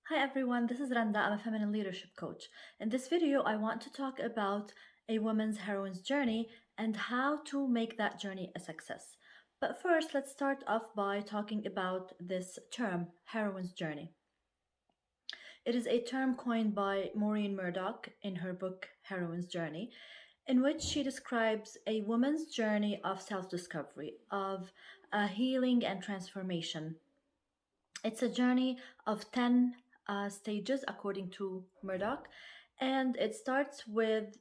Hi everyone, this is Randa. I'm a feminine leadership coach. In this video, I want to talk about a woman's heroine's journey and how to make that journey a success. But first, let's start off by talking about this term, heroine's journey. It is a term coined by Maureen Murdoch in her book Heroine's Journey, in which she describes a woman's journey of self discovery, of healing and transformation. It's a journey of 10 stages, according to Murdoch. And it starts with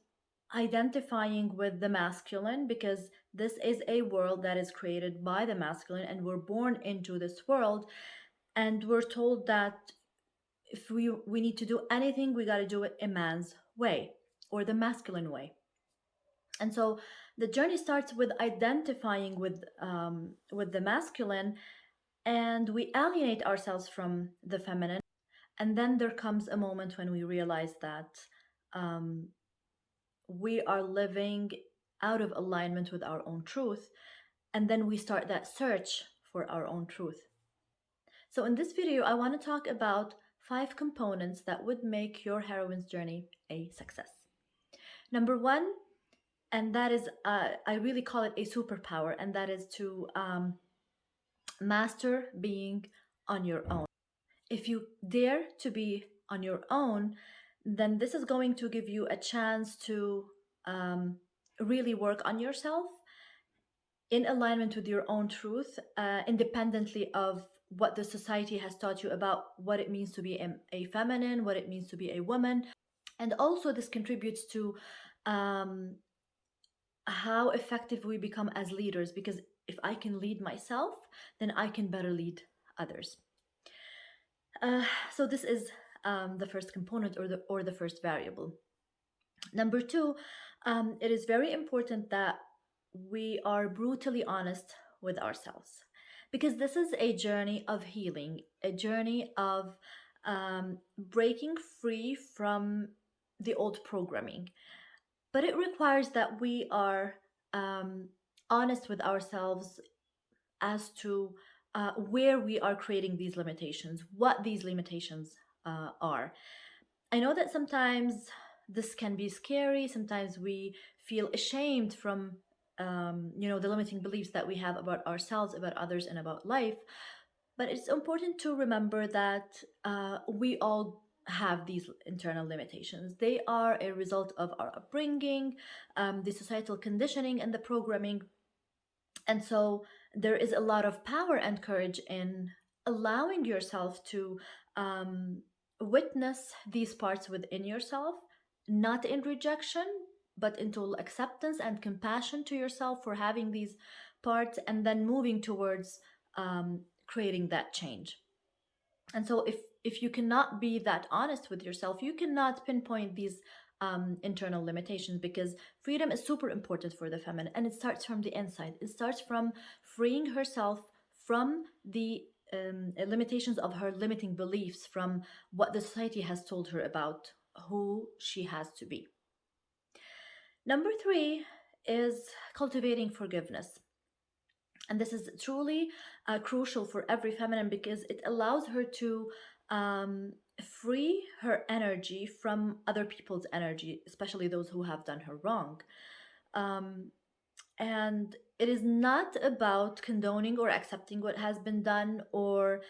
identifying with the masculine, because this is a world that is created by the masculine, and we're born into this world. And we're told that if we need to do anything, we got to do it a man's way or the masculine way. And so the journey starts with identifying with the masculine, and we alienate ourselves from the feminine. And then there comes a moment when we realize that um, we are living out of alignment with our own truth. And then we start that search for our own truth. So, in this video, I want to talk about 5 components that would make your heroine's journey a success. Number one, and that is, I really call it a superpower, and that is to master being on your own. If you dare to be on your own, then this is going to give you a chance to really work on yourself in alignment with your own truth, independently of what the society has taught you about what it means to be a feminine, what it means to be a woman. And also, this contributes to um, how effective we become as leaders, because if I can lead myself, then I can better lead others. Uh, so this is the first component, or the first variable. Number two, it is very important that we are brutally honest with ourselves, because this is a journey of healing, a journey of breaking free from the old programming. But it requires that we are um, honest with ourselves as to where we are creating these limitations, what these limitations are. I know that sometimes this can be scary. Sometimes we feel ashamed from, the limiting beliefs that we have about ourselves, about others, and about life. But it's important to remember that we all have these internal limitations. They are a result of our upbringing, the societal conditioning, and the programming. And so there is a lot of power and courage in allowing yourself to um, witness these parts within yourself, not in rejection, but in total acceptance and compassion to yourself for having these parts, and then moving towards creating that change. And so if you cannot be that honest with yourself, you cannot pinpoint these internal limitations, because freedom is super important for the feminine, and it starts from the inside. It starts from freeing herself from the limitations of her limiting beliefs, from what the society has told her about who she has to be. Number three is cultivating forgiveness. And this is truly crucial for every feminine, because it allows her to um, free her energy from other people's energy, especially those who have done her wrong. Um, and it is not about condoning or accepting what has been done, or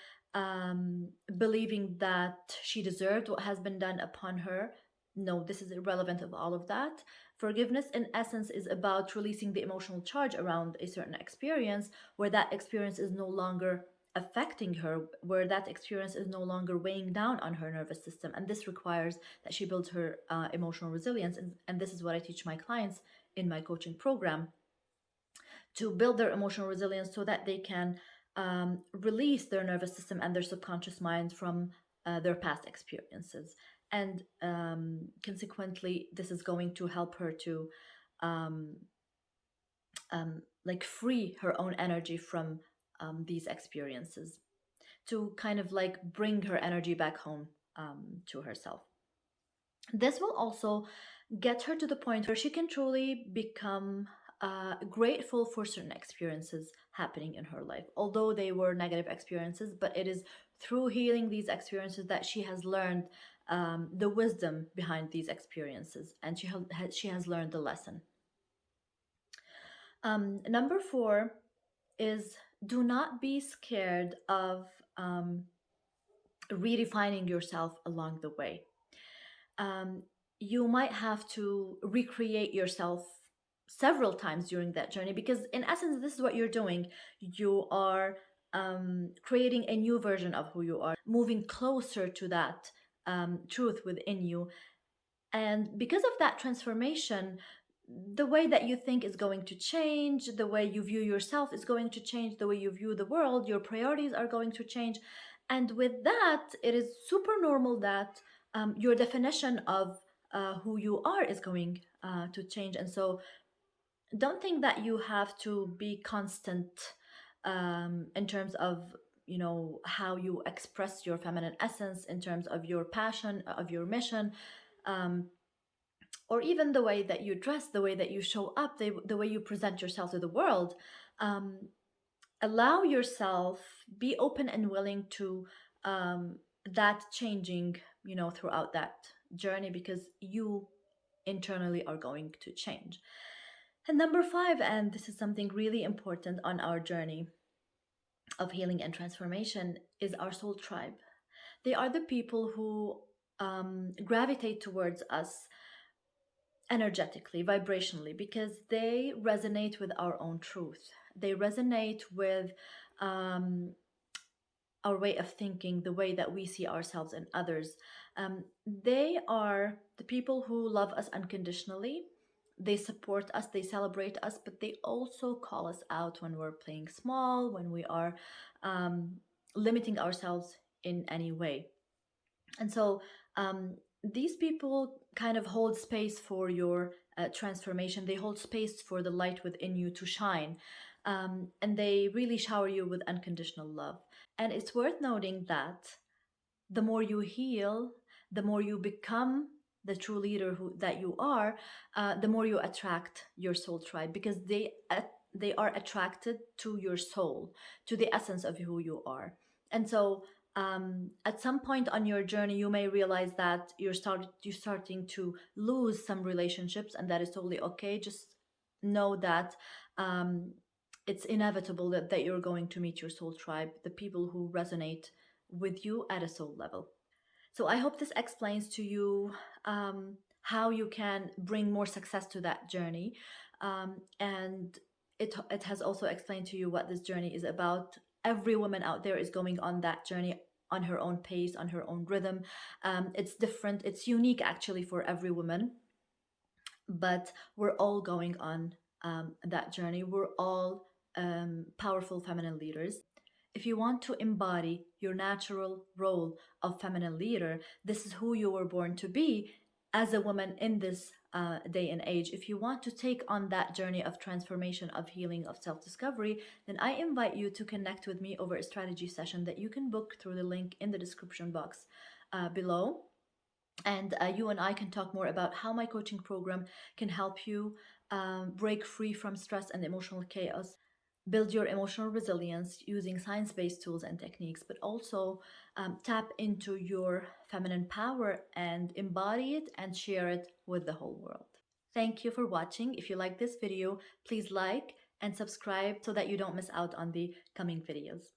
believing that she deserved what has been done upon her. No, this is irrelevant of all of that. Forgiveness, in essence, is about releasing the emotional charge around a certain experience, where that experience is no longer affecting her, where that experience is no longer weighing down on her nervous system. And this requires that she builds her emotional resilience. And this is what I teach my clients in my coaching program, to build their emotional resilience so that they can release their nervous system and their subconscious mind from their past experiences. And consequently, this is going to help her to um, like free her own energy from these experiences, to kind of like bring her energy back home to herself. This will also get her to the point where she can truly become grateful for certain experiences happening in her life, although they were negative experiences. But it is through healing these experiences that she has learned the wisdom behind these experiences, and she has learned the lesson. Number four is, do not be scared of um, redefining yourself along the way. Um, you might have to recreate yourself several times during that journey, because in essence this is what you're doing. You are creating a new version of who you are, moving closer to that truth within you. And because of that transformation, the way that you think is going to change, the way you view yourself is going to change, the way you view the world, your priorities are going to change. And with that, it is super normal that your definition of who you are is going to change. And so don't think that you have to be constant in terms of, you know, how you express your feminine essence, in terms of your passion, of your mission, um, or even the way that you dress, the way that you show up, the way you present yourself to the world. um, Allow yourself, be open and willing to that changing, you know, throughout that journey, because you internally are going to change. And number five, and this is something really important on our journey of healing and transformation, is our soul tribe. They are the people who gravitate towards us energetically, vibrationally, because they resonate with our own truth. They resonate with um, our way of thinking, the way that we see ourselves and others. They are the people who love us unconditionally. They support us, they celebrate us, but they also call us out when we're playing small, when we are um, limiting ourselves in any way. And so these people kind of hold space for your transformation. They hold space for the light within you to shine. And they really shower you with unconditional love. And it's worth noting that the more you heal, the more you become the true leader that you are, the more you attract your soul tribe, because they are attracted to your soul, to the essence of who you are. And so at some point on your journey, you may realize that you're starting to lose some relationships, and that is totally okay. Just know that um, it's inevitable that you're going to meet your soul tribe, the people who resonate with you at a soul level. So I hope this explains to you how you can bring more success to that journey. And it has also explained to you what this journey is about. Every woman out there is going on that journey on her own pace, on her own rhythm. It's different, it's unique actually for every woman, but we're all going on that journey. We're all powerful feminine leaders. If you want to embody your natural role of feminine leader, this is who you were born to be as a woman in this day and age. If you want to take on that journey of transformation, of healing, of self discovery, then I invite you to connect with me over a strategy session that you can book through the link in the description box below. And you and I can talk more about how my coaching program can help you break free from stress and emotional chaos, build your emotional resilience using science based tools and techniques, but also tap into your feminine power and embody it and share it with the whole world. Thank you for watching. If you like this video, please like and subscribe so that you don't miss out on the coming videos.